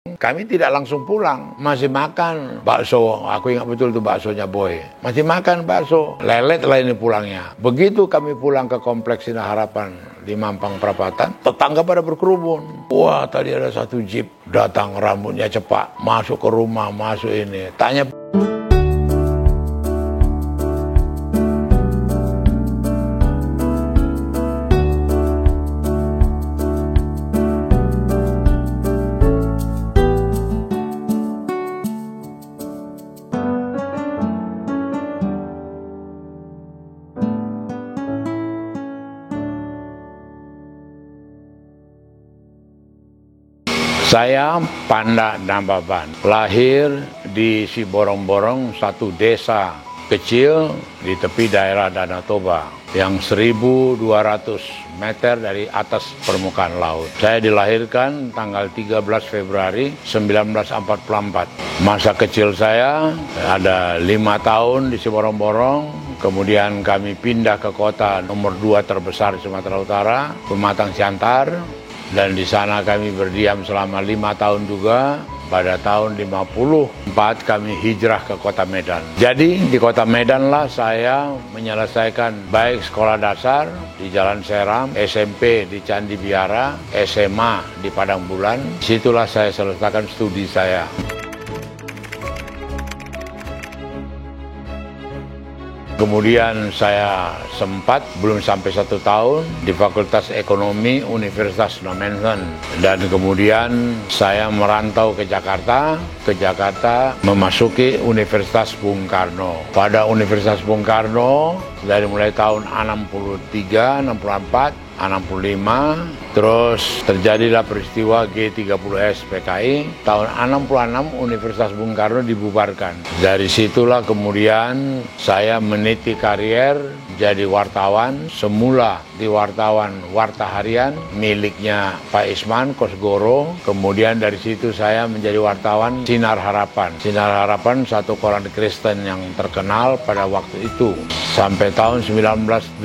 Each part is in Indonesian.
Kami tidak langsung pulang, masih makan bakso. Aku ingat betul itu baksonya Boy. Masih makan bakso, lelet lah ini pulangnya. Begitu kami pulang ke Kompleks Sinar Harapan di Mampang Perapatan, tetangga pada berkerumun. Wah, tadi ada satu jeep datang, rambutnya cepat, masuk ke rumah, masuk ini. Tanya, saya Panda Nambaban, lahir di Siborong-Borong, satu desa kecil di tepi daerah Danau Toba yang 1.200 meter dari atas permukaan laut. Saya dilahirkan tanggal 13 Februari 1944. Masa kecil saya ada 5 tahun di Siborong-Borong, kemudian kami pindah ke kota nomor 2 terbesar di Sumatera Utara, Pematang Siantar. Dan di sana kami berdiam selama 5 tahun juga. Pada tahun 54 kami hijrah ke kota Medan. Jadi di kota Medan lah saya menyelesaikan baik sekolah dasar di Jalan Seram, SMP di Candi Biara, SMA di Padang Bulan. Situlah saya selesaikan studi saya. Kemudian saya sempat belum sampai 1 tahun di Fakultas Ekonomi Universitas Nomensen. Dan kemudian saya merantau ke Jakarta memasuki Universitas Bung Karno. Pada Universitas Bung Karno dari mulai tahun 63, 64, 65, terus terjadilah peristiwa G30S PKI. Tahun 66 Universitas Bung Karno dibubarkan. Dari situlah kemudian saya meniti karier jadi wartawan. Semula di wartawan Warta Harian miliknya Pak Isman Kosgoro. Kemudian dari situ saya menjadi wartawan Sinar Harapan. Sinar Harapan satu koran Kristen yang terkenal pada waktu itu sampai tahun 1986.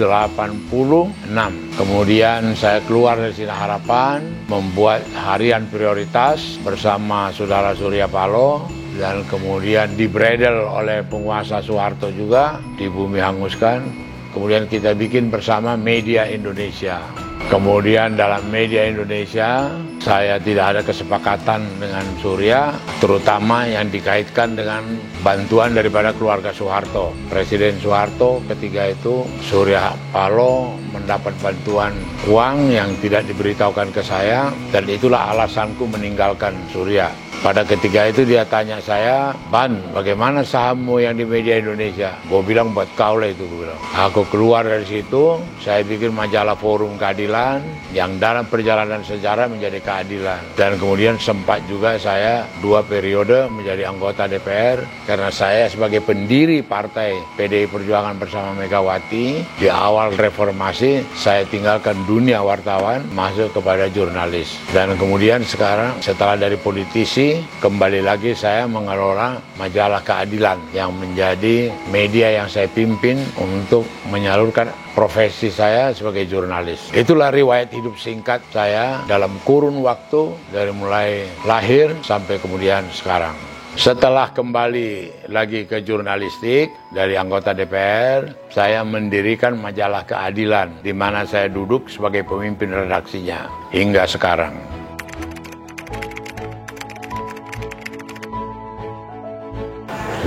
Kemudian saya keluar dari Sinar Harapan, membuat harian prioritas bersama Saudara Surya Paloh, dan kemudian dibredel oleh penguasa Soeharto juga, di Bumi Hanguskan. Kemudian kita bikin bersama Media Indonesia. Kemudian dalam Media Indonesia, saya tidak ada kesepakatan dengan Surya, terutama yang dikaitkan dengan bantuan daripada keluarga Soeharto. Presiden Soeharto ketika itu, Surya Paloh mendapat bantuan uang yang tidak diberitahukan ke saya, dan itulah alasanku meninggalkan Surya. Pada ketika itu dia tanya saya, "Ban, bagaimana sahammu yang di Media Indonesia?" Gue bilang, "Buat kau lah itu," gue bilang. Aku keluar dari situ, saya bikin majalah Forum Keadilan, yang dalam perjalanan sejarah menjadi keadilan. Dan kemudian sempat juga saya 2 periode menjadi anggota DPR, karena saya sebagai pendiri partai PDI Perjuangan bersama Megawati, di awal reformasi, saya tinggalkan dunia wartawan, masuk kepada jurnalis. Dan kemudian sekarang, setelah dari politisi, kembali lagi saya mengelola majalah Keadilan yang menjadi media yang saya pimpin untuk menyalurkan profesi saya sebagai jurnalis. Itulah riwayat hidup singkat saya dalam kurun waktu dari mulai lahir sampai kemudian sekarang. Setelah kembali lagi ke jurnalistik dari anggota DPR, saya mendirikan majalah Keadilan, di mana saya duduk sebagai pemimpin redaksinya hingga sekarang.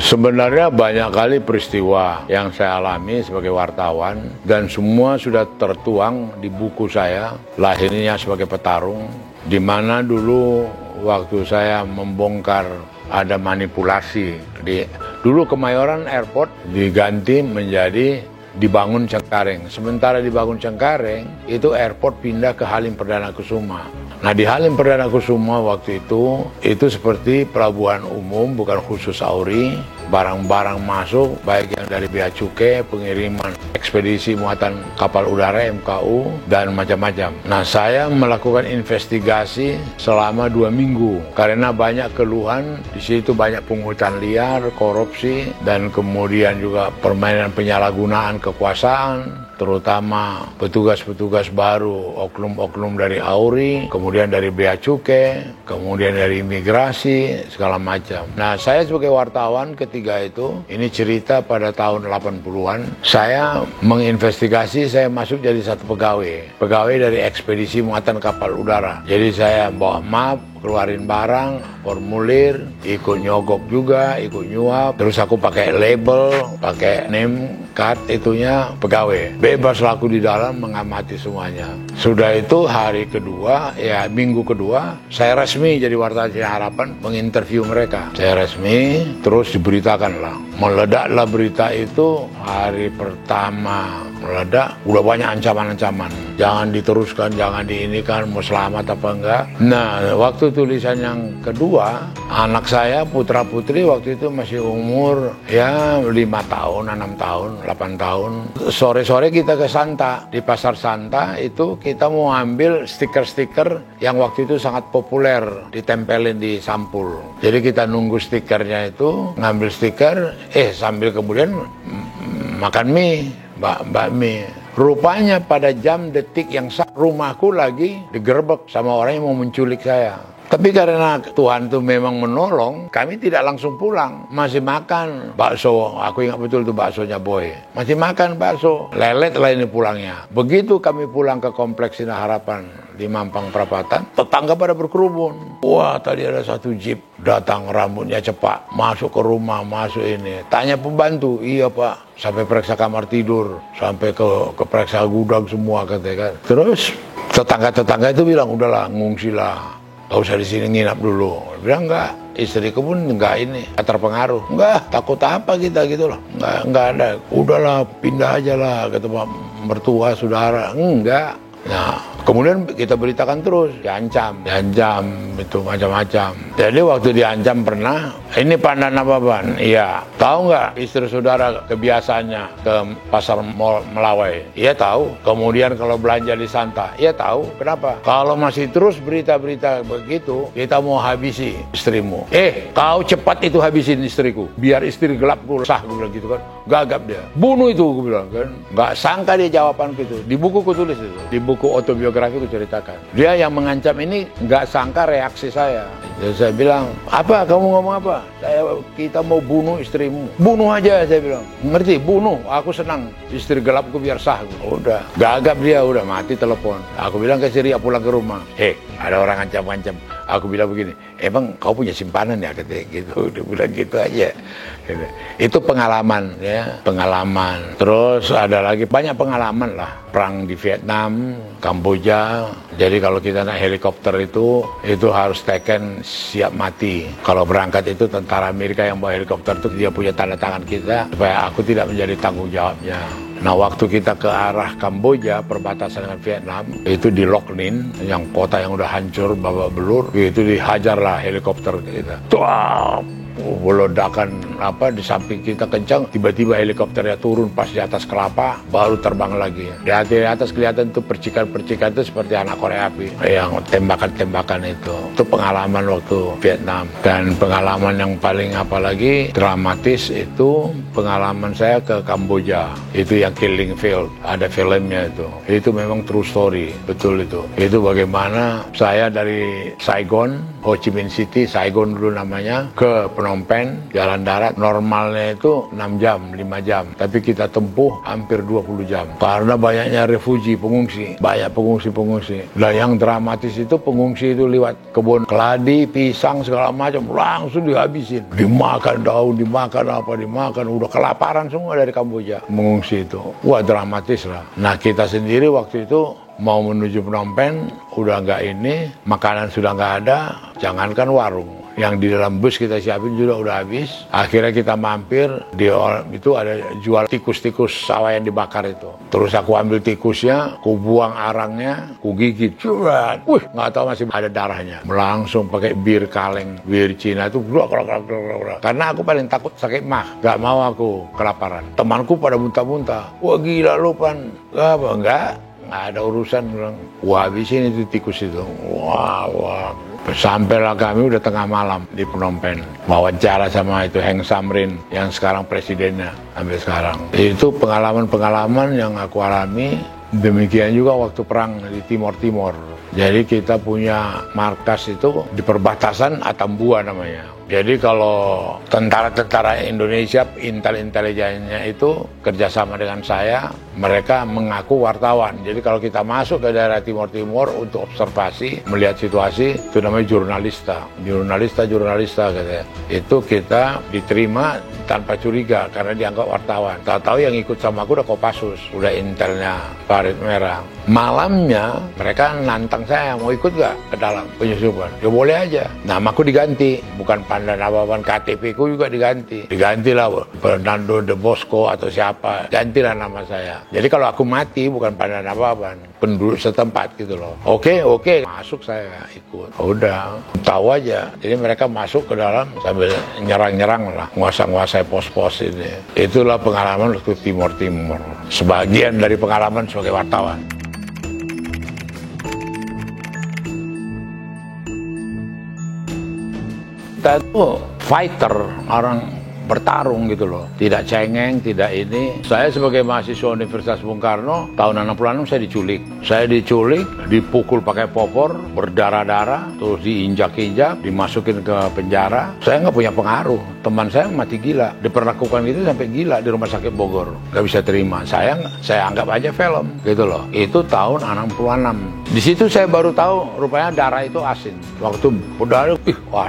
Sebenarnya banyak kali peristiwa yang saya alami sebagai wartawan, dan semua sudah tertuang di buku saya, Lahirnya Sebagai Petarung, di mana dulu waktu saya membongkar ada manipulasi. Dulu Kemayoran Airport diganti menjadi dibangun Cengkareng. Sementara dibangun Cengkareng, itu airport pindah ke Halim Perdana Kusuma. Nah, di Halim Perdana Kusuma waktu itu seperti pelabuhan umum, bukan khusus Auri. Barang-barang masuk, baik yang dari Bea Cukai, pengiriman, ekspedisi muatan kapal udara MKU, dan macam-macam. Nah, saya melakukan investigasi selama 2 minggu karena banyak keluhan. Di situ banyak pungutan liar, korupsi, dan kemudian juga permainan penyalahgunaan kekuasaan. terutama petugas-petugas baru, oknum-oknum dari AURI, kemudian dari Bea Cukai, kemudian dari imigrasi, segala macam. Nah, saya sebagai wartawan ketiga itu, ini cerita pada tahun 80-an, saya menginvestigasi, saya masuk jadi satu pegawai dari ekspedisi muatan kapal udara. Jadi saya bawa map, keluarin barang, formulir, ikut nyogok juga, ikut nyuap, terus aku pakai label, pakai name card, itunya pegawai. Bebas laku di dalam, mengamati semuanya. Sudah itu hari kedua, ya minggu kedua, saya resmi jadi wartawan Sinar Harapan, menginterview mereka. Saya resmi, terus diberitakan lah. Meledaklah berita itu hari pertama meledak, udah banyak ancaman-ancaman. Jangan diteruskan, jangan diinikan, mau selamat apa enggak. Nah, waktu tulisan yang kedua, anak saya, putra-putri waktu itu masih umur ya 5 tahun, 6 tahun, 8 tahun. Sore-sore kita ke Santa, di Pasar Santa itu kita mau ambil stiker-stiker yang waktu itu sangat populer, ditempelin di sampul. Jadi kita nunggu stikernya itu, ngambil stiker, sambil kemudian makan mie, bakmi. Rupanya pada jam detik yang rumahku lagi digerebek sama orang yang mau menculik saya. Tapi karena Tuhan tuh memang menolong, kami tidak langsung pulang. Masih makan bakso, aku ingat betul tuh baksonya Boy. Masih makan bakso, lelet lah ini pulangnya. Begitu kami pulang ke Kompleks Sinar Harapan di Mampang Perapatan, tetangga pada berkerumun. Wah, tadi ada satu jeep datang, rambutnya cepat, masuk ke rumah, masuk ini. Tanya pembantu, iya Pak, sampai periksa kamar tidur, sampai ke periksa gudang semua katanya kan. Terus tetangga-tetangga itu bilang, udahlah ngungsilah. Gak usah di sini nginap dulu. Bilang enggak, istriku pun enggak ini, terpengaruh. Enggak, takut apa kita gitu loh. Enggak ada. Udahlah, pindah aja lah, kata mertua, saudara. Enggak. Nah, kemudian kita beritakan terus, diancam itu macam-macam. Jadi waktu diancam pernah, ini pandan apa Ban? Iya. Tahu nggak istri saudara kebiasaannya ke pasar Mall Melawai? Iya tahu. Kemudian kalau belanja di Santa, iya tahu. Kenapa? Kalau masih terus berita-berita begitu, kita mau habisi istrimu. Kau cepat itu habisin istriku, biar istri gelapku sah, gue bilang gitu kan. Gagap dia, bunuh itu, gue bilang kan. Nggak sangka dia jawaban gitu. Di buku ku tulis itu, di buku autobiografi ku ceritakan. Dia yang mengancam ini nggak sangka reaksi saya. Jadi saya bilang, apa kamu ngomong apa? Kita mau bunuh istrimu. Bunuh aja, saya bilang. Ngerti? Bunuh. Aku senang. Istri gelapku biar sah. Udah. Gagap dia, udah mati telepon. Aku bilang ke Syria pulang ke rumah. Ada orang ancam-ancam. Aku bilang begini, emang kau punya simpanan ya? Katanya gitu. Dia bilang gitu aja. Gitu. Itu pengalaman ya, pengalaman. Terus ada lagi banyak pengalaman lah. Perang di Vietnam, Kamboja. Jadi kalau kita naik helikopter itu harus taken siap mati. Kalau berangkat itu tentara Amerika yang bawa helikopter itu dia punya tanda tangan kita supaya aku tidak menjadi tanggung jawabnya. Nah, waktu kita ke arah Kamboja, perbatasan dengan Vietnam, itu di Loc Ninh, yang kota yang udah hancur, babak belur, itu dihajarlah helikopter kita. Tuap! Ledakan di samping kita kencang, tiba-tiba helikopternya turun pas di atas kelapa, baru terbang lagi. Di atas kelihatan tuh percikan-percikan itu seperti anak korek api, yang tembakan-tembakan itu. Itu pengalaman waktu Vietnam. Dan pengalaman yang paling apalagi dramatis itu pengalaman saya ke Kamboja. Itu yang Killing Field, ada filmnya itu. Itu memang true story, betul itu. Itu bagaimana saya dari Saigon, Ho Chi Minh City, Saigon dulu namanya, ke Phnom Penh, jalan darat normalnya itu 6 jam, 5 jam. Tapi kita tempuh hampir 20 jam. Karena banyaknya refugi, pengungsi. Banyak pengungsi-pengungsi. Dan yang dramatis itu pengungsi itu lewat kebun keladi, pisang, segala macam. Langsung dihabisin. Dimakan daun, dimakan apa, dimakan. Udah kelaparan semua dari Kamboja. Mengungsi itu. Wah, dramatis lah. Nah, kita sendiri waktu itu mau menuju Phnom Penh, udah nggak ini, makanan sudah nggak ada, jangankan warung. Yang di dalam bus kita siapin juga udah habis. Akhirnya kita mampir, itu ada jual tikus-tikus sawah yang dibakar itu. Terus aku ambil tikusnya, aku buang arangnya, aku gigit. Curat. Nggak tahu masih ada darahnya. Langsung pakai bir kaleng, bir Cina itu. Karena aku paling takut sakit mah. Nggak mau aku kelaparan. Temanku pada muntah-muntah. Wah gila lu Pan. Enggak. nggak ada urusan. Bilang, wah habisin itu tikus itu. Wah. Sampailah kami udah tengah malam di Phnom Penh. Wawancara sama itu Heng Samrin yang sekarang presidennya sampai sekarang. Itu pengalaman-pengalaman yang aku alami. Demikian juga waktu perang di Timor Timur. Jadi kita punya markas itu di perbatasan Atambua namanya. Jadi kalau tentara-tentara Indonesia, intelijennya itu kerjasama dengan saya, mereka mengaku wartawan. Jadi kalau kita masuk ke daerah Timor Timur untuk observasi, melihat situasi, itu namanya jurnalista katanya. Itu kita diterima tanpa curiga karena dianggap wartawan. Tahu-tahu yang ikut sama aku udah Kopassus, udah intelnya Parit Merah. Malamnya mereka nantang saya, mau ikut gak ke dalam penyusupan? Ya boleh aja. Namaku diganti, bukan Pandan Ababan, KTP ku juga diganti. Digantilah Fernando de Bosco atau siapa, gantilah nama saya. Jadi kalau aku mati bukan Pandan Ababan, penduduk setempat gitu loh. Oke, masuk saya ikut. Udah, tahu aja. Jadi mereka masuk ke dalam sambil nyerang-nyerang lah, nguasai pos-pos ini. Itulah pengalaman waktu Timor Timur. Sebagian dari pengalaman sebagai wartawan. Kita itu fighter, orang bertarung gitu loh. Tidak cengeng, tidak ini. Saya sebagai mahasiswa Universitas Bung Karno, tahun 66 saya diculik. Saya diculik, dipukul pakai popor, berdarah-darah, terus diinjak-injak, dimasukin ke penjara. Saya nggak punya pengaruh. Teman saya mati gila. Diperlakukan gitu sampai gila di rumah sakit Bogor. Nggak bisa terima. Saya anggap aja film gitu loh. Itu tahun 66. Di situ saya baru tahu rupanya darah itu asin. Waktu darah,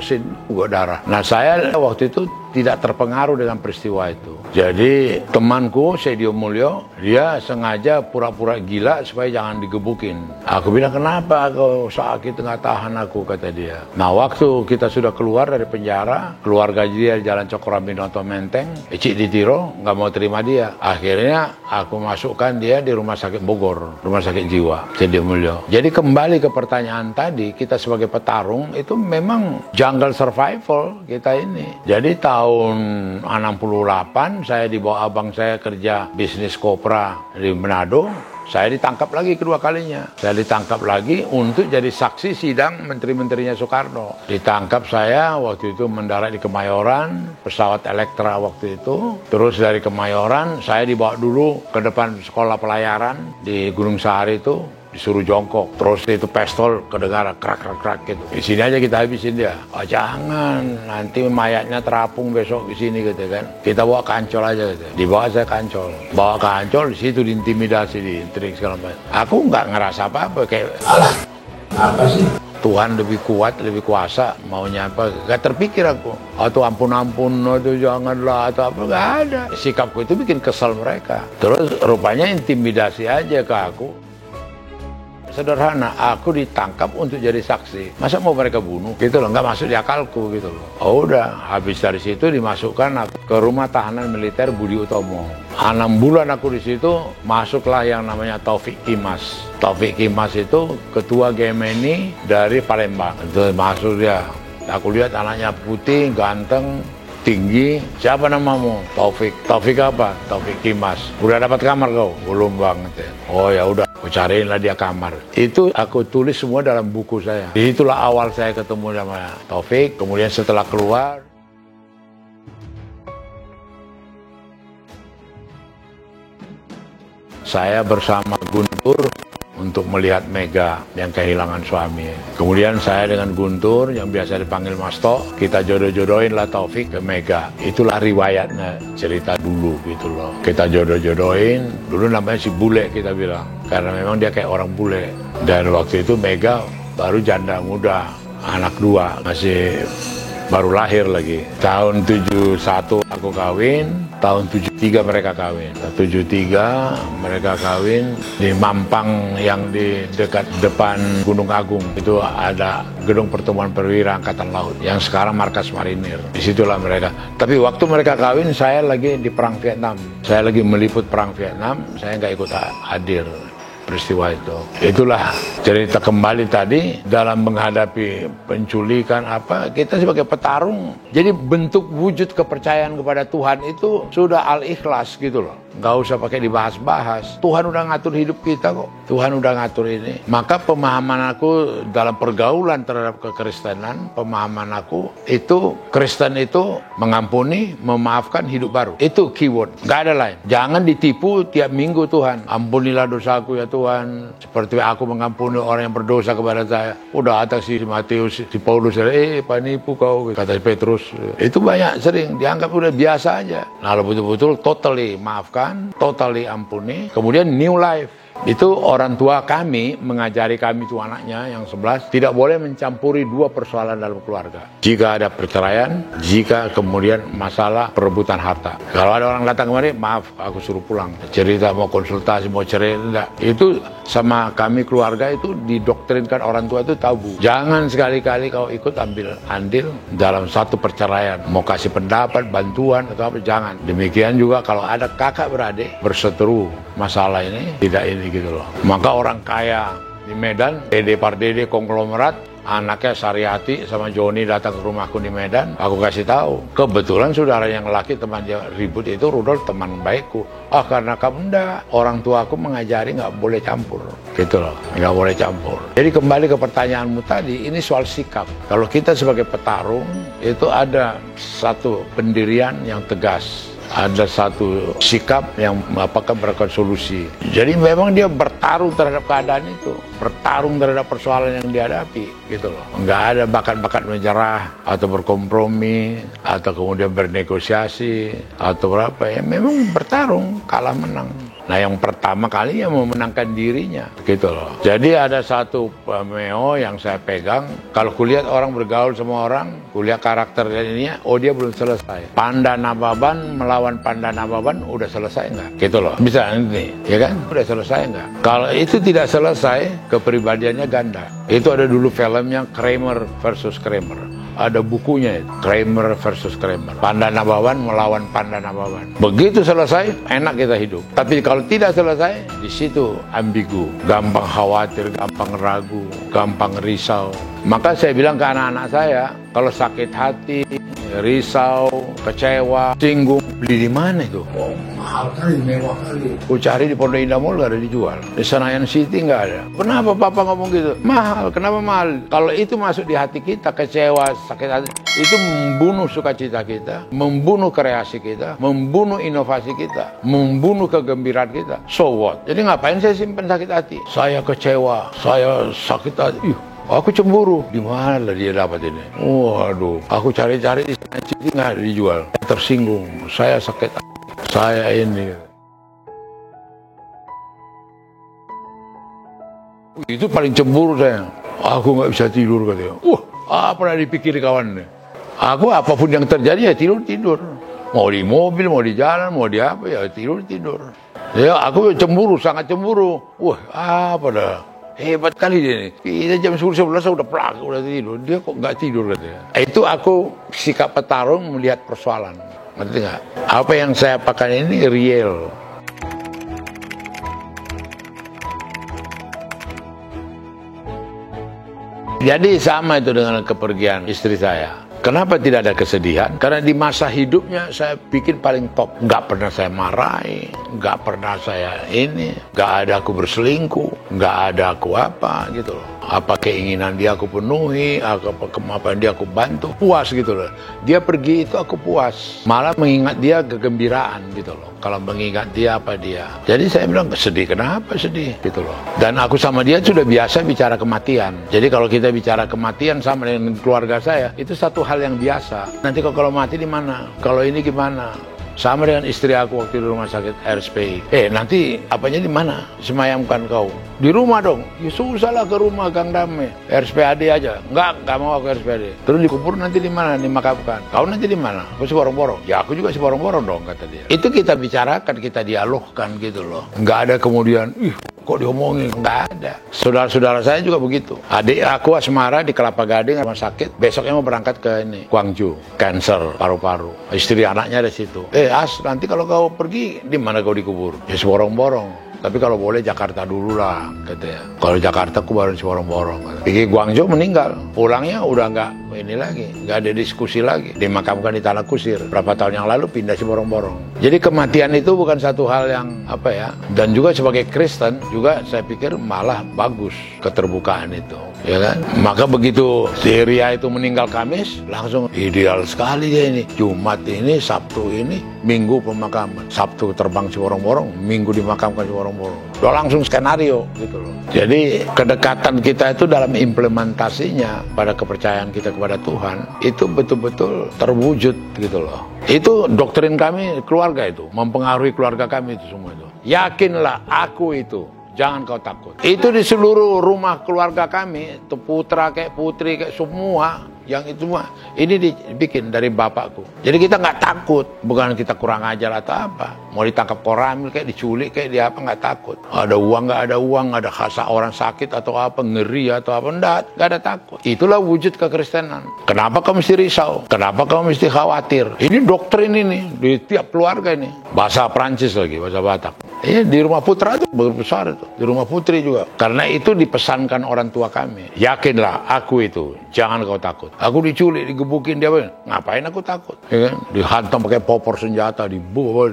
asin juga darah. Nah saya waktu itu tidak terpengaruh dengan peristiwa itu. Jadi temanku Sedio Mulyo, dia sengaja pura-pura gila supaya jangan digebukin. Aku bilang, kenapa kau sakit nggak tahan aku, kata dia. Nah waktu kita sudah keluar dari penjara, keluarga dia di Jalan Cokroaminoto Menteng, Cik Ditiro nggak mau terima dia. Akhirnya aku masukkan dia di rumah sakit Bogor, rumah sakit jiwa Sedio Mulyo. Jadi kembali ke pertanyaan tadi, kita sebagai petarung itu memang jungle survival kita ini. Jadi tahun 68 saya dibawa abang saya kerja bisnis kopra di Manado. Saya ditangkap lagi kedua kalinya. Saya ditangkap lagi untuk jadi saksi sidang menteri-menterinya Soekarno. Ditangkap saya waktu itu mendarat di Kemayoran, pesawat Elektra waktu itu. Terus dari Kemayoran saya dibawa dulu ke depan sekolah pelayaran di Gunung Sahari itu. Disuruh jongkok, terus itu pistol kedengar krak gitu. Di sini aja kita habisin dia. Oh jangan, nanti mayatnya terapung besok di sini gitu kan. Kita bawa ke Ancol aja gitu. Dibawa saya ke Ancol. Bawa ke Ancol, di situ diintimidasi, diintrik segala macam. Aku nggak ngerasa apa-apa, kayak alah, apa sih? Tuhan lebih kuat, lebih kuasa, maunya apa, gak terpikir aku. Atau ampun, atau janganlah, atau apa, gak ada. Sikapku itu bikin kesel mereka. Terus rupanya intimidasi aja ke aku. Sederhana, aku ditangkap untuk jadi saksi. Masa mau mereka bunuh? Gitu loh, nggak masuk di akalku gitu loh. Oh udah, habis dari situ dimasukkan ke rumah tahanan militer Budi Utomo. 6 bulan aku di situ, masuklah yang namanya Taufik Kimas. Taufik Kimas itu ketua Gemeni dari Palembang. Itu masuk dia. Aku lihat anaknya putih, ganteng, tinggi. Siapa namamu? Taufik. Taufik apa? Taufik Kimas. Udah dapat kamar kau? Belum banget ya. Oh ya udah, aku cariinlah dia kamar. Itu aku tulis semua dalam buku saya. Itulah awal saya ketemu sama Taufik. Kemudian setelah keluar, saya bersama Guntur untuk melihat Mega yang kehilangan suami. Kemudian saya dengan Guntur yang biasa dipanggil Mas Tok, kita jodoh-jodohin lah Taufik ke Mega. Itulah riwayatnya, cerita dulu gitu loh. Kita jodoh-jodohin, dulu namanya si bule kita bilang, karena memang dia kayak orang bule. Dan waktu itu Mega baru janda muda, anak 2, masih baru lahir lagi. Tahun 71 aku kawin, tahun 73 mereka kawin. 73 mereka kawin di Mampang yang di dekat depan Gunung Agung. Itu ada gedung pertemuan perwira Angkatan Laut yang sekarang markas marinir. Disitulah mereka. Tapi waktu mereka kawin saya lagi di Perang Vietnam. Saya lagi meliput Perang Vietnam, saya nggak ikut hadir peristiwa itu. Itulah cerita kembali tadi dalam menghadapi penculikan apa, kita sebagai petarung. Jadi bentuk wujud kepercayaan kepada Tuhan itu sudah al-ikhlas gitu loh. nggak usah pakai dibahas-bahas. Tuhan udah ngatur hidup kita kok. Tuhan udah ngatur ini. Maka pemahaman aku dalam pergaulan terhadap kekristenan, pemahaman aku itu Kristen itu mengampuni, memaafkan, hidup baru. Itu keyword, nggak ada lain. Jangan ditipu tiap minggu Tuhan. Ampunilah dosaku ya Tuhan, seperti aku mengampuni orang yang berdosa kepada saya. Udah ada si Matius, si Paulus, penipu kau, kata Petrus. Itu banyak sering dianggap udah biasa aja. Nah, kalau betul-betul totally maafkan, totally ampuni, kemudian new life. Itu orang tua kami mengajari kami itu anaknya yang 11 tidak boleh mencampuri dua persoalan dalam keluarga. Jika ada perceraian, jika kemudian masalah perebutan harta. Kalau ada orang datang kemari, maaf aku suruh pulang. Cerita mau konsultasi, mau cerai, enggak. Itu sama kami keluarga itu didoktrinkan orang tua itu tabu. Jangan sekali-kali kau ikut ambil andil dalam satu perceraian. Mau kasih pendapat, bantuan atau apa, jangan. Demikian juga kalau ada kakak beradik berseteru masalah ini, tidak ini gitu loh. Maka orang kaya di Medan, Dede Pardede konglomerat, anaknya Sariati sama Joni datang ke rumahku di Medan, aku kasih tahu. Kebetulan saudara yang laki teman dia ribut itu Rudolf, teman baikku. Karena kamu enggak, orang tua aku mengajari nggak boleh campur, gitu loh, nggak boleh campur. Jadi kembali ke pertanyaanmu tadi, ini soal sikap. Kalau kita sebagai petarung itu ada satu pendirian yang tegas. Ada satu sikap yang apakah berkonsolusi. Jadi memang dia bertarung terhadap keadaan itu, bertarung terhadap persoalan yang dihadapi, gitu loh. Nggak ada bakat-bakat menyerah atau berkompromi atau kemudian bernegosiasi atau berapa ya. Memang bertarung, kalah menang. Nah, yang pertama kali yang memenangkan dirinya, gitu loh. Jadi ada satu pemeo yang saya pegang. Kalau kulihat orang bergaul sama orang, kulihat karakter dia, dia belum selesai. Pandanababan melawan Pandanababan udah selesai nggak? Gitu loh. Bisa ini, ya kan? Udah selesai nggak? Kalau itu tidak selesai, kepribadiannya ganda. Itu ada dulu filmnya Kramer versus Kramer. Ada bukunya itu, Kramer versus Kramer. Pandanababan melawan Pandanababan. Begitu selesai, enak kita hidup. Tapi kalau tidak selesai, di situ ambigu. Gampang khawatir, gampang ragu, gampang risau. Maka saya bilang ke anak-anak saya, kalau sakit hati, risau, kecewa, singgung, beli di mana itu? Mahal kali, mewah kali. Ku cari di Pondok Indah Mall, gak ada dijual. Di Senayan City gak ada. Kenapa papa ngomong gitu? Mahal, kenapa mahal? Kalau itu masuk di hati kita, kecewa, sakit hati, itu membunuh sukacita kita, membunuh kreasi kita, membunuh inovasi kita, membunuh kegembiraan kita. So what? Jadi ngapain saya simpen sakit hati? Saya kecewa, saya sakit hati. Aku cemburu. Di mana dia dapat ini? Waduh, aku cari-cari di sana nggak dijual. Tersinggung, saya sakit, saya ini. Itu paling cemburu saya. Aku nggak bisa tidur katanya. Apa yang dipikir kawan? Aku apapun yang terjadi ya tidur. Mau di mobil, mau di jalan, mau di apa ya tidur. Ya aku cemburu, sangat cemburu. Apa dah? Hebat kali dia nih. Kita jam 10-11 udah plak, udah tidur. Dia kok nggak tidur katanya. Itu aku sikap petarung melihat persoalan. Ngerti nggak? Apa yang saya pakai ini real. Jadi sama itu dengan kepergian istri saya. Kenapa tidak ada kesedihan? Karena di masa hidupnya saya bikin paling top. Nggak pernah saya marahi, nggak pernah saya ini, nggak ada aku berselingkuh, nggak ada aku apa gitu loh. Apa keinginan dia aku penuhi, apa kemampuan dia aku bantu, puas gitu loh. Dia pergi itu aku puas. Malah mengingat dia kegembiraan gitu loh. Kalau mengingat dia apa dia. Jadi saya bilang sedih, kenapa sedih gitu loh. Dan aku sama dia sudah biasa bicara kematian. Jadi kalau kita bicara kematian sama dengan keluarga saya, itu satu hal yang biasa. Nanti kalau mati di mana? Kalau ini gimana? Sama dengan istri aku waktu di rumah sakit RSPI. Nanti apanya di mana? Semayamkan kau. Di rumah dong. Ya susah lah ke rumah Gang Dame. RSPAD aja. Nggak mau aku RSPAD. Terus dikubur nanti di mana? Dimakamkan. Kau nanti di mana? Aku si borong-borong. Ya aku juga si borong-borong dong kata dia. Itu kita bicarakan, kita dialogkan gitu loh. Nggak ada kemudian, kok diomongin? Nggak ada. Saudara-saudara saya juga begitu. Adik aku asmara di Kelapa Gading rumah sakit. Besoknya mau berangkat ke ini, Guangzhou. Cancer paru-paru. Istri anaknya ada situ. Nanti kalau kau pergi, di mana kau dikubur? Ya seborong-borong. Tapi kalau boleh Jakarta dulu lah, katanya. Kalau Jakarta aku baru si borong-borong. Pergi Guangzhou meninggal, pulangnya udah nggak ini lagi, nggak ada diskusi lagi. Dimakamkan di Tanah Kusir. Berapa tahun yang lalu pindah si borong-borong. Jadi kematian itu bukan satu hal yang apa ya. Dan juga sebagai Kristen juga saya pikir malah bagus keterbukaan itu. Ya kan? Maka begitu Syria itu meninggal Kamis, langsung ideal sekali dia ini. Jumat ini, Sabtu ini, Minggu pemakaman. Sabtu terbang si borong-borong, Minggu dimakamkan si borong-borong. Udah langsung skenario gitu loh. Jadi kedekatan kita itu dalam implementasinya pada kepercayaan kita kepada Tuhan itu betul-betul terwujud gitu loh. Itu doktrin kami keluarga itu, mempengaruhi keluarga kami itu semua itu. Yakinlah aku itu. Jangan kau takut. Itu di seluruh rumah keluarga kami, itu putra kayak putri kayak semua, yang itu semua ini dibikin dari bapakku. Jadi kita nggak takut, bukan kita kurang ajar atau apa. Mau ditangkap koramil kayak diculik kayak dia apa nggak takut. Ada uang nggak ada uang, nggak ada khasa orang sakit atau apa ngeri atau apa nggak ada takut. Itulah wujud kekristenan. Kenapa kau mesti risau? Kenapa kau mesti khawatir? Ini doktrin ini di tiap keluarga ini. Bahasa Prancis lagi, bahasa Batak. Di rumah putra itu besar itu, di rumah putri juga. Karena itu dipesankan orang tua kami. Yakinlah aku itu, jangan kau takut. Aku diculik, digebukin dia, ngapain aku takut? Ya kan? Dihantam pakai popor senjata,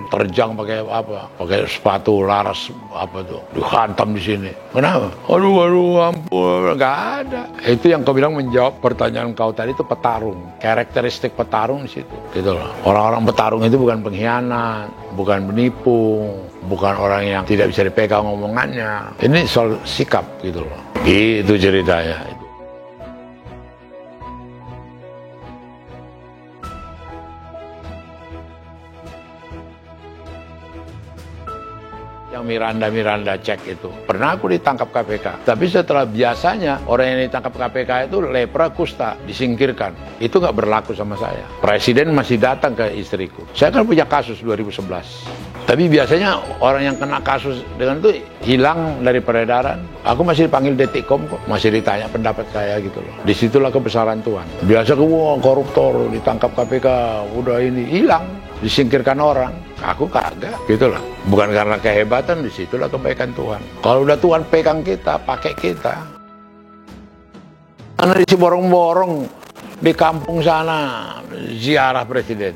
terjang pakai apa? Pakai sepatu laras apa tuh? Dihantam di sini. Kenapa? Aduh, ampun, nggak ada. Itu yang kau bilang menjawab pertanyaan kau tadi itu petarung. Karakteristik petarung di situ. Gitu loh. Orang-orang petarung itu bukan pengkhianat, bukan penipu, bukan orang yang tidak bisa dipegang omongannya. Ini soal sikap gitu loh. Itu ceritanya. Yang Miranda cek itu. Pernah aku ditangkap KPK. Tapi setelah biasanya orang yang ditangkap KPK itu lepra kusta, disingkirkan. Itu nggak berlaku sama saya. Presiden masih datang ke istriku. Saya kan punya kasus 2011. Tapi biasanya orang yang kena kasus dengan itu hilang dari peredaran. Aku masih dipanggil Detikcom kok. Masih ditanya pendapat saya gitu loh. Disitulah kebesaran Tuhan. Biasa koruptor ditangkap KPK. Udah ini hilang. Disingkirkan orang. Aku kagak gitu loh. Bukan karena kehebatan, disitulah kebaikan Tuhan. Kalau udah Tuhan pegang kita, pakai kita. Karena di borong-borong di kampung sana ziarah presiden.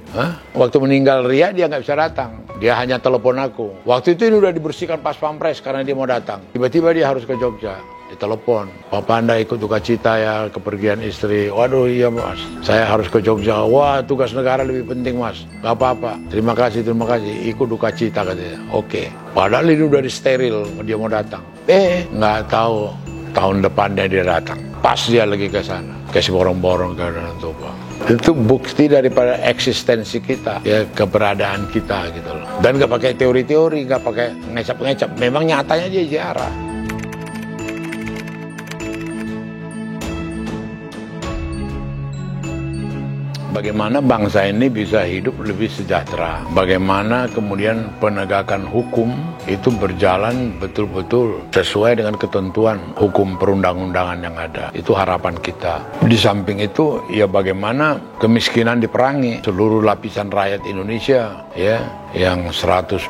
Waktu meninggal Ria dia nggak bisa datang. Dia hanya telepon aku. Waktu itu ini udah dibersihkan pas pampres karena dia mau datang. Tiba-tiba dia harus ke Jogja. Ditelepon, Papa Anda ikut duka cita ya kepergian istri. Waduh iya mas, saya harus ke Jogja. Wah tugas negara lebih penting mas. Gak apa-apa, terima kasih, ikut duka cita katanya. Oke, padahal ini udah disteril, dia mau datang. Nggak tahu tahun depannya dia datang. Pas dia lagi ke sana, ke si borong-borong ke Danau Toba. Itu bukti daripada eksistensi kita, ya keberadaan kita gitu loh. Dan gak pakai teori-teori, gak pakai ngecap-ngecap. Memang nyatanya dia ziarah. Bagaimana bangsa ini bisa hidup lebih sejahtera. Bagaimana kemudian penegakan hukum itu berjalan betul-betul sesuai dengan ketentuan hukum perundang-undangan yang ada. Itu harapan kita. Di samping itu, ya bagaimana kemiskinan diperangi. Seluruh lapisan rakyat Indonesia, ya, yang 126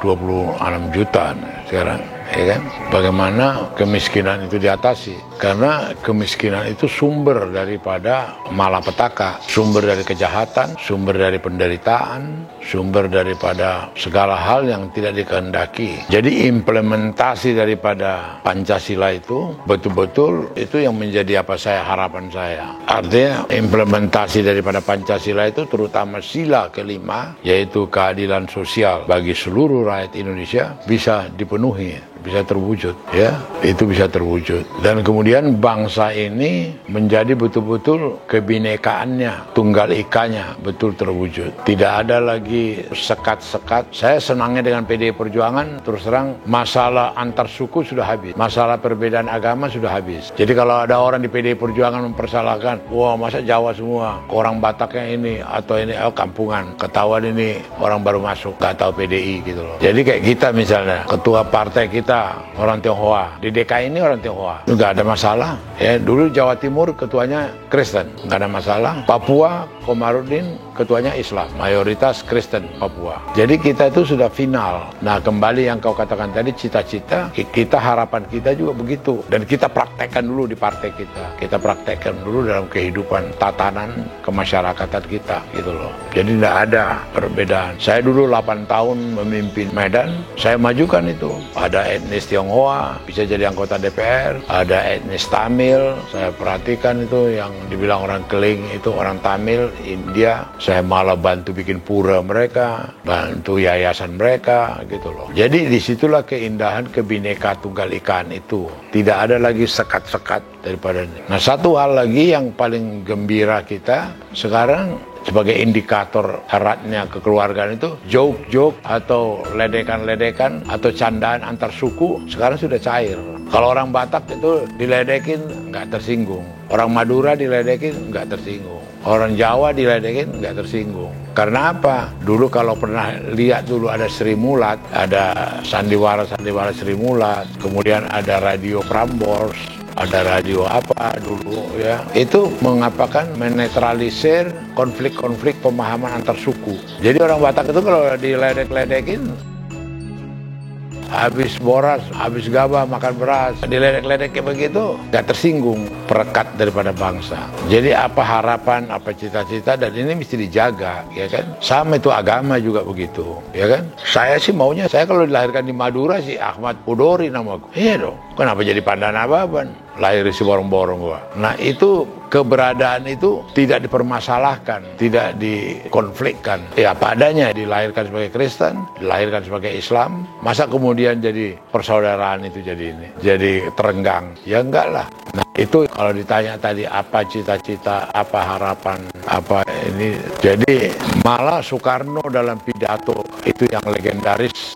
juta sekarang. Ya kan? Bagaimana kemiskinan itu diatasi? Karena kemiskinan itu sumber daripada malapetaka, sumber dari kejahatan, sumber dari penderitaan, sumber daripada segala hal yang tidak dikehendaki. Jadi implementasi daripada Pancasila itu betul-betul itu yang menjadi harapan saya. Artinya implementasi daripada Pancasila itu terutama sila kelima, yaitu keadilan sosial bagi seluruh rakyat Indonesia bisa dipenuhi. Bisa terwujud, ya, itu bisa terwujud. Dan kemudian bangsa ini menjadi betul-betul kebinekaannya, tunggal ikanya betul terwujud. Tidak ada lagi sekat-sekat. Saya senangnya dengan PDI Perjuangan, terus terang masalah antar suku sudah habis, masalah perbedaan agama sudah habis. Jadi kalau ada orang di PDI Perjuangan mempersalahkan, wah masa Jawa semua, orang Bataknya ini atau ini kampungan, ketahuan ini orang baru masuk, gak tahu PDI gitu loh. Jadi kayak kita misalnya, ketua partai kita orang Tionghoa, di DKI ini orang Tionghoa, nggak ada masalah. Ya dulu Jawa Timur ketuanya Kristen, nggak ada masalah. Papua Komarudin ketuanya Islam, mayoritas Kristen Papua. Jadi kita itu sudah final. Nah, kembali yang kau katakan tadi, cita-cita, kita harapan kita juga begitu. Dan kita praktekkan dulu di partai kita. Kita praktekkan dulu dalam kehidupan tatanan kemasyarakatan kita, gitu loh. Jadi tidak ada perbedaan. Saya dulu 8 tahun memimpin Medan, saya majukan itu. Ada etnis Tionghoa, bisa jadi anggota DPR, ada etnis Tamil, saya perhatikan itu yang dibilang orang Keling itu orang Tamil, India, saya malah bantu bikin pura mereka, bantu yayasan mereka, gitu loh. Jadi disitulah keindahan Kebhinneka Tunggal Ika itu. Tidak ada lagi sekat-sekat daripada ini. Nah, satu hal lagi yang paling gembira kita sekarang sebagai indikator eratnya kekeluargaan itu, joke-joke atau ledekan-ledekan atau candaan antar suku sekarang sudah cair. Kalau orang Batak itu diledekin nggak tersinggung, orang Madura diledekin nggak tersinggung, orang Jawa diledekin nggak tersinggung. Karena apa? Dulu kalau pernah lihat dulu ada Sri Mulat, ada sandiwara-sandiwara Sri Mulat, kemudian ada radio Prambors, ada radio apa dulu ya, itu mengapakan menetralisir konflik-konflik pemahaman antar suku. Jadi orang Batak itu kalau diledek-ledekin, habis boras, habis gabah makan beras, diledek-ledek kayak begitu, gak tersinggung, perekat daripada bangsa. Jadi apa harapan, apa cita-cita, dan ini mesti dijaga, ya kan? Sama itu agama juga begitu, ya kan? Saya sih maunya, saya kalau dilahirkan di Madura sih Ahmad Pudori namaku. Iya dong, kenapa jadi Pandan Ababan? Lahir si borong-borong gua. Nah, itu keberadaan itu tidak dipermasalahkan, tidak dikonflikkan. Ya apa adanya, dilahirkan sebagai Kristen, dilahirkan sebagai Islam, masa kemudian jadi persaudaraan itu jadi terenggang? Ya enggak lah. Nah, itu kalau ditanya tadi apa cita-cita, apa harapan, apa ini. Jadi malah Soekarno dalam pidato itu yang legendaris,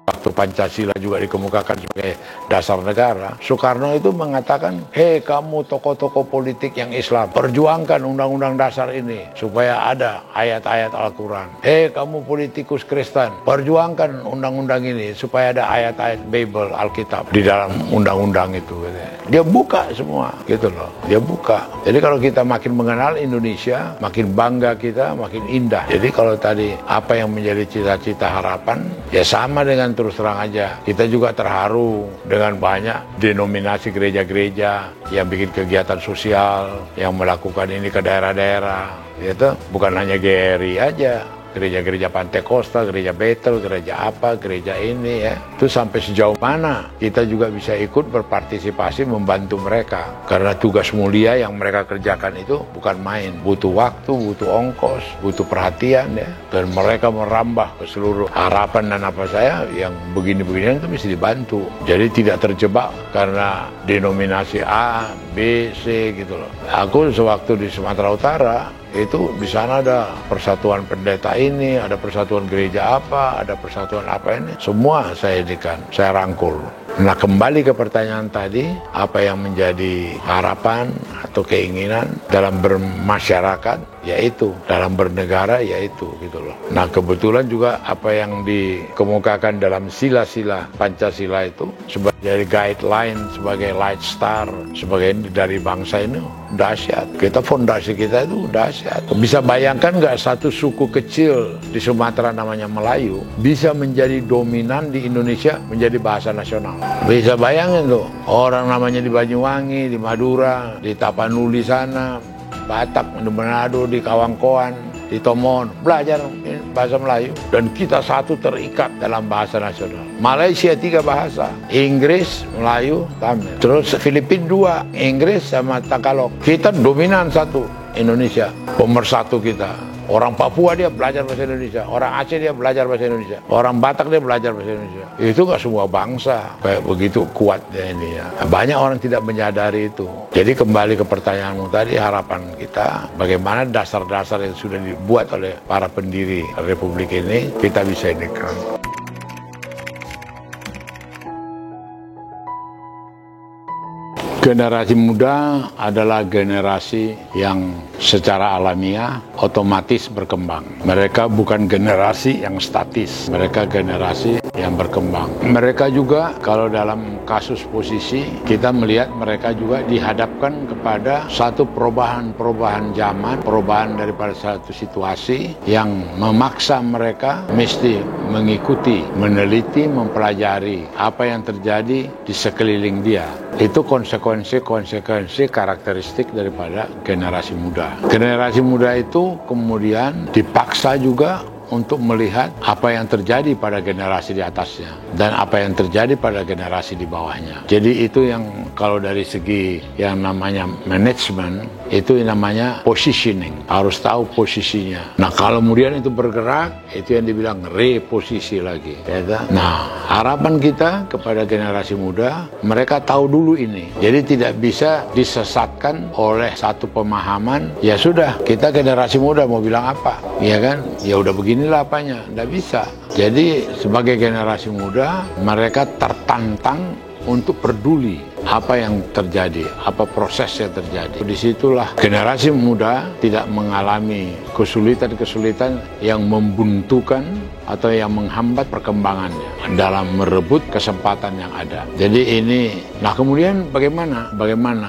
waktu Pancasila juga dikemukakan sebagai dasar negara, Soekarno itu mengatakan, hei kamu tokoh-tokoh politik yang Islam, perjuangkan undang-undang dasar ini supaya ada ayat-ayat Al-Quran. Hei kamu politikus Kristen, perjuangkan undang-undang ini supaya ada ayat-ayat Bible, Alkitab di dalam undang-undang itu. Dia buka semua, gitu loh. Dia buka. Jadi kalau kita makin mengenal Indonesia, makin bangga kita, makin indah. Jadi kalau tadi apa yang menjadi cita-cita harapan, ya sama dengan terus terang aja. Kita juga terharu dengan banyak denominasi gereja-gereja yang bikin kegiatan sosial, yang melakukan ini ke daerah-daerah. Itu bukan hanya GRI aja. Gereja-gereja Pantekosta, gereja Bethel, gereja apa, gereja ini ya. Itu sampai sejauh mana kita juga bisa ikut berpartisipasi membantu mereka. Karena tugas mulia yang mereka kerjakan itu bukan main. Butuh waktu, butuh ongkos, butuh perhatian ya. Dan mereka merambah ke seluruh harapan dan apa saya yang begini-beginian itu mesti dibantu. Jadi tidak terjebak karena denominasi A, B, C gitu loh. Aku sewaktu di Sumatera Utara, itu di sana ada persatuan pendeta ini, ada persatuan gereja apa, ada persatuan apa ini, semua saya edikan, saya rangkul. Nah, kembali ke pertanyaan tadi, apa yang menjadi harapan atau keinginan dalam bermasyarakat, yaitu dalam bernegara, yaitu gitu loh. Nah, kebetulan juga apa yang dikemukakan dalam sila-sila Pancasila itu sebagai guideline, sebagai light star, sebagai dari bangsa ini dahsyat. Kita fondasi kita itu dahsyat. Bisa bayangkan nggak satu suku kecil di Sumatera namanya Melayu bisa menjadi dominan di Indonesia menjadi bahasa nasional? Bisa bayangin tuh, orang namanya di Banyuwangi, di Madura, di Tapanuli sana, Batak, di Manado, di Kawangkoan, di Tomon, belajar bahasa Melayu. Dan kita satu terikat dalam bahasa nasional. Malaysia 3 bahasa, Inggris, Melayu, Tamil. Terus Filipina 2, Inggris sama Tagalog. Kita dominan satu, Indonesia, pemersatu kita. Orang Papua dia belajar bahasa Indonesia, orang Aceh dia belajar bahasa Indonesia, orang Batak dia belajar bahasa Indonesia. Itu nggak semua bangsa kayak begitu kuatnya ini ya. Banyak orang tidak menyadari itu. Jadi kembali ke pertanyaanmu tadi, harapan kita bagaimana dasar-dasar yang sudah dibuat oleh para pendiri Republik ini kita bisa indikan. Generasi muda adalah generasi yang secara alamiah otomatis berkembang. Mereka bukan generasi yang statis, mereka generasi yang berkembang. Mereka juga kalau dalam kasus posisi kita melihat mereka juga dihadapkan kepada satu perubahan zaman, perubahan daripada satu situasi yang memaksa mereka mesti mengikuti, meneliti, mempelajari apa yang terjadi di sekeliling dia. Itu konsekuensi karakteristik daripada generasi muda. Generasi muda itu kemudian dipaksa juga untuk melihat apa yang terjadi pada generasi di atasnya dan apa yang terjadi pada generasi di bawahnya. Jadi itu yang kalau dari segi yang namanya manajemen, itu namanya positioning. Harus tahu posisinya. Nah, kalau kemudian itu bergerak, itu yang dibilang reposisi lagi. Nah, harapan kita kepada generasi muda, mereka tahu dulu ini. Jadi tidak bisa disesatkan oleh satu pemahaman, ya sudah, kita generasi muda mau bilang apa? Ya kan? Ya udah beginilah apanya. Nggak bisa. Jadi sebagai generasi muda, mereka tertantang untuk peduli apa yang terjadi, apa proses yang terjadi. Disitulah generasi muda tidak mengalami kesulitan-kesulitan yang membuntukan atau yang menghambat perkembangannya dalam merebut kesempatan yang ada. Jadi ini, nah kemudian bagaimana?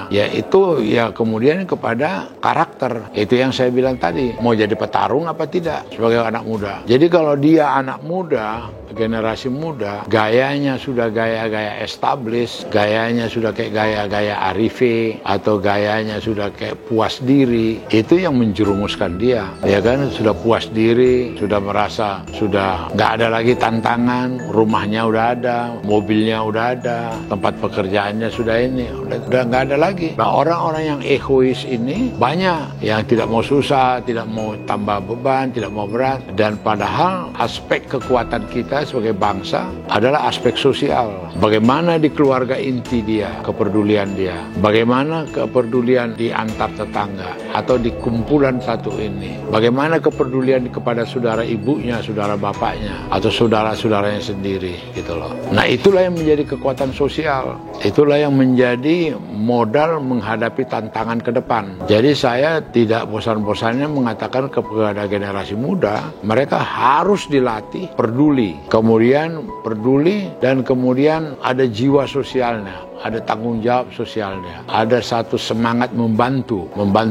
Ya itu ya kemudian kepada karakter. Itu yang saya bilang tadi, mau jadi petarung apa tidak sebagai anak muda. Jadi kalau dia anak muda, generasi muda, gayanya sudah gaya-gaya established, gayanya sudah kayak gaya-gaya Arife, atau gayanya sudah kayak puas diri, itu yang menjerumuskan dia, ya kan? Sudah puas diri, sudah merasa sudah nggak ada lagi tantangan, rumahnya udah ada, mobilnya udah ada, tempat pekerjaannya sudah ini, udah nggak ada lagi. Nah, orang-orang yang egois ini banyak yang tidak mau susah, tidak mau tambah beban, tidak mau berat, dan padahal aspek kekuatan kita sebagai bangsa adalah aspek sosial. Bagaimana di keluarga inti dia, kepedulian dia, bagaimana kepedulian di antar tetangga atau di kumpulan satu ini, bagaimana kepedulian kepada saudara ibunya, saudara bapaknya, atau saudara-saudaranya sendiri, gitu loh. Nah, itulah yang menjadi kekuatan sosial, itulah yang menjadi modal menghadapi tantangan ke depan. Jadi saya tidak bosan-bosannya mengatakan kepada generasi muda, mereka harus dilatih peduli, kemudian peduli, dan kemudian ada jiwa sosialnya, ada tanggung jawab sosialnya, ada satu semangat membantu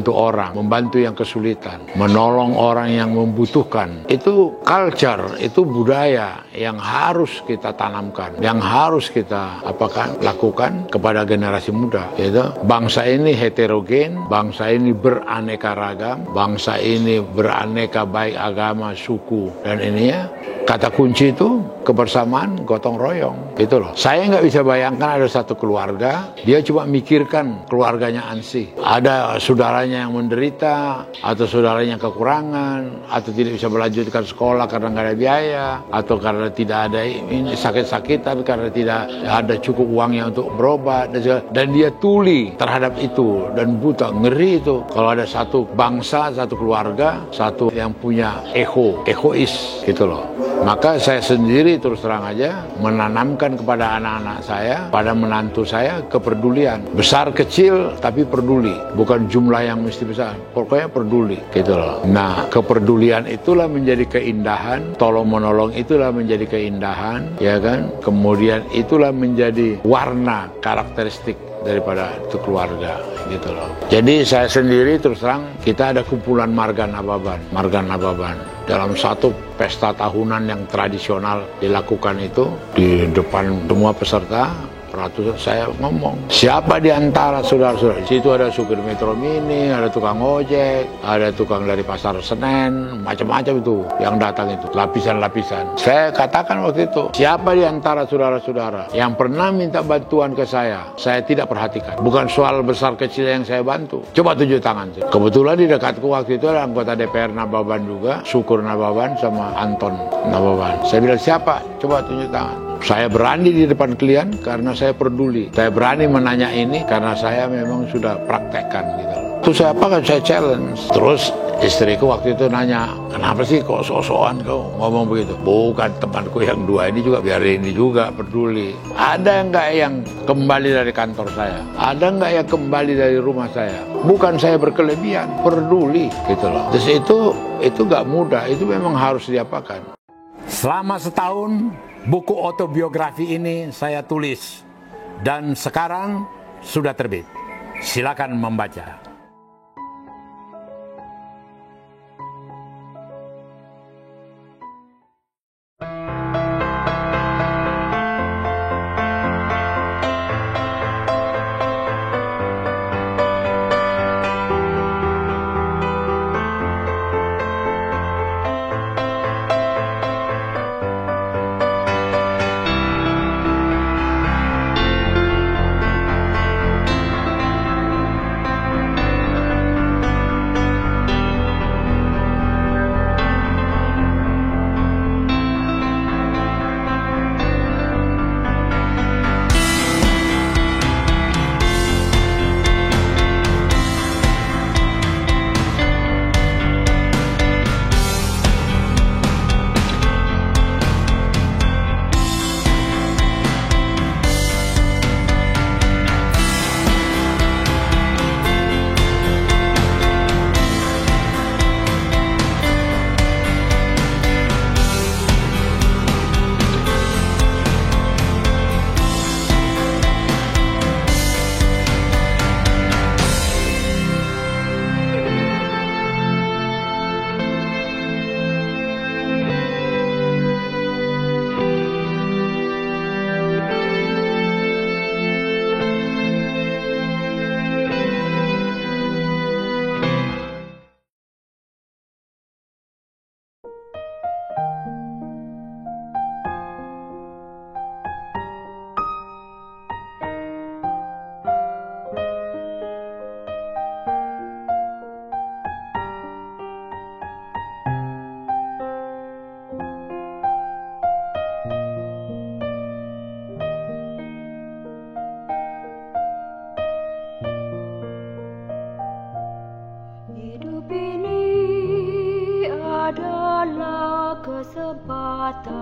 orang, membantu yang kesulitan, menolong orang yang membutuhkan. Itu culture, itu budaya yang harus kita tanamkan, yang harus kita lakukan kepada generasi muda. Itu bangsa ini heterogen, bangsa ini beraneka ragam, bangsa ini beraneka baik agama, suku, dan ini ya. Kata kunci itu kebersamaan, gotong royong, gitu loh. Saya nggak bisa bayangkan ada satu keluarga, dia cuma mikirkan keluarganya ansih. Ada saudaranya yang menderita, atau saudaranya kekurangan, atau tidak bisa melanjutkan sekolah karena nggak ada biaya, atau karena tidak ada ini sakit-sakitan, karena tidak ada cukup uangnya untuk berobat, dan dia tuli terhadap itu dan buta. Ngeri itu kalau ada satu bangsa, satu keluarga, satu yang punya egois, gitu loh. Maka saya sendiri terus terang aja menanamkan kepada anak-anak saya, pada menantu saya, kepedulian. Besar kecil tapi peduli, bukan jumlah yang mesti besar, pokoknya peduli, gitu loh. Nah, kepedulian itulah menjadi keindahan, tolong menolong itulah menjadi keindahan, ya kan? Kemudian itulah menjadi warna karakteristik daripada itu keluarga, gitu loh. Jadi saya sendiri terus terang, kita ada kumpulan Marga Nababan dalam satu pesta tahunan yang tradisional dilakukan itu di depan semua peserta. Ratusan saya ngomong, siapa di antara saudara-saudara? Di situ ada supir Metro Mini, ada tukang ojek, ada tukang dari Pasar Senen, macam-macam itu yang datang itu, lapisan-lapisan. Saya katakan waktu itu, siapa di antara saudara-saudara yang pernah minta bantuan ke saya tidak perhatikan. Bukan soal besar kecil yang saya bantu. Coba tunjuk tangan. Kebetulan di dekatku waktu itu ada anggota DPR Nababan juga, Syukur Nababan sama Anton Nababan. Saya bilang, siapa? Coba tunjuk tangan. Saya berani di depan kalian karena saya peduli. Saya berani menanya ini karena saya memang sudah praktekkan, gitu. Terus saya challenge. Terus Istriku waktu itu nanya, kenapa sih kok sok-sokan kau ngomong begitu? Bukan, temanku yang dua ini juga biar ini juga peduli. Ada nggak yang kembali dari kantor saya? Ada nggak yang kembali dari rumah saya? Bukan saya berkelebihan, peduli gitu loh. Terus itu nggak mudah, itu memang harus diapakan. Selama setahun, buku autobiografi ini saya tulis dan sekarang sudah terbit. Silakan membaca. Kesempatan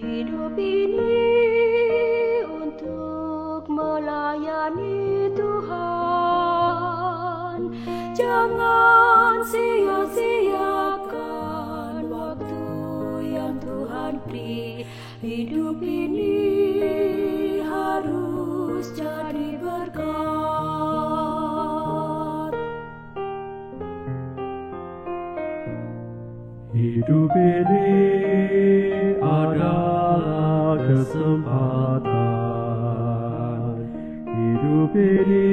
hidup ini untuk melayani Tuhan. Jangan sia-siakan waktu yang Tuhan beri. Hidup ini harus jadi berkat. Hidup ini adalah kesempatan. Hidup ini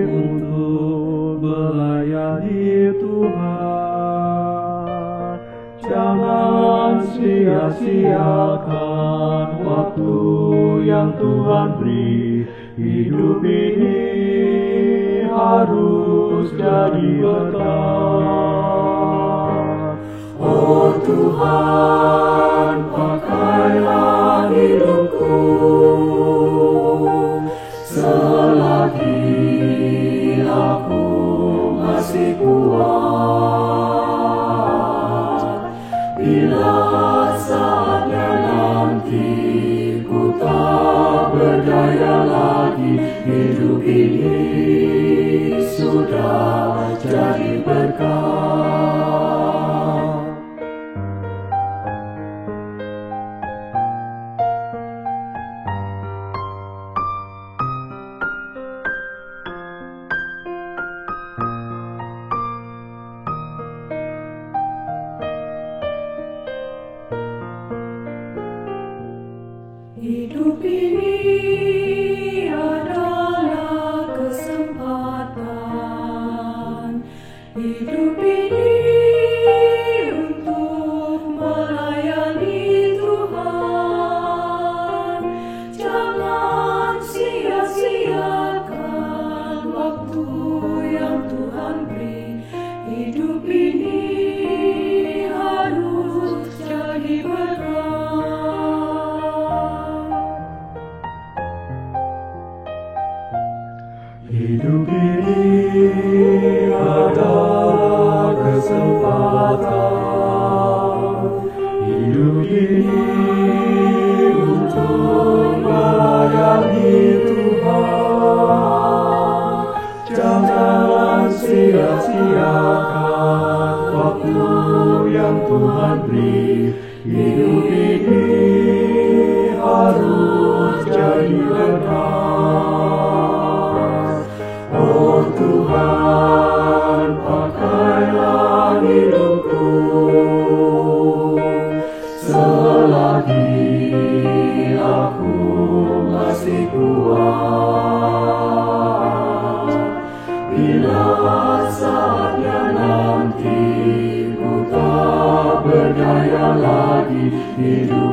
untuk melayani Tuhan. Jangan sia-siakan waktu yang Tuhan beri. Hidup ini harus jadi berkat. Oh Tuhan, pakailah hidupku selagi aku masih kuat. Bila saatnya nanti ku tak berdaya lagi, hidup ini sudah jadi berkat. Hidup ini adalah kesempatan. Hidup ini untuk melayani Tuhan. Jangan sia-siakan waktu yang Tuhan beri. Hidup ini harus jadi berkat. Hidup ini ini, hidup ini harus jadi berkah. Oh Tuhan, pakailah hidupku selagi aku masih kuat. Bila saatnya nanti ku tak berdaya lagi, hidup